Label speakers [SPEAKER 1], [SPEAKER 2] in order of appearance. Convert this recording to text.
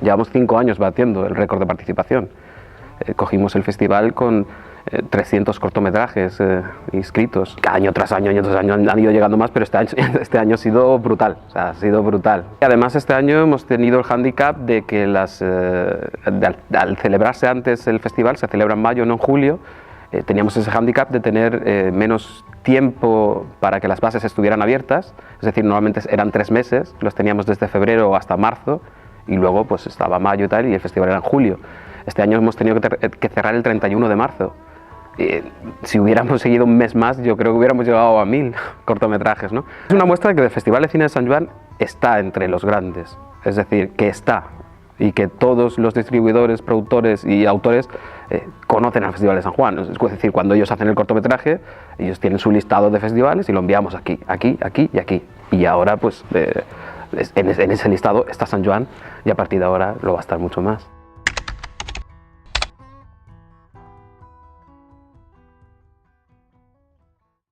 [SPEAKER 1] Llevamos 5 años batiendo el récord de participación. Cogimos el festival con 300 cortometrajes inscritos. Año tras año han ido llegando más, pero este año ha sido brutal, o sea, ha sido brutal. Y además este año hemos tenido el hándicap de que al celebrarse antes el festival, se celebra en mayo, no en julio, teníamos ese hándicap de tener menos tiempo para que las bases estuvieran abiertas, es decir, normalmente eran 3 meses, los teníamos desde febrero hasta marzo, y luego pues estaba mayo y tal, y el festival era en julio. Este año hemos tenido que cerrar el 31 de marzo. Si hubiéramos seguido un mes más, yo creo que hubiéramos llegado a 1000 cortometrajes, ¿no? Es una muestra de que el Festival de Cine de San Joan está entre los grandes, es decir, que está, y que todos los distribuidores, productores y autores conocen al Festival de San Juan. Es decir, cuando ellos hacen el cortometraje, ellos tienen su listado de festivales y lo enviamos aquí, aquí, aquí y aquí. Y ahora, pues, en ese listado está San Joan, y a partir de ahora lo va a estar mucho más.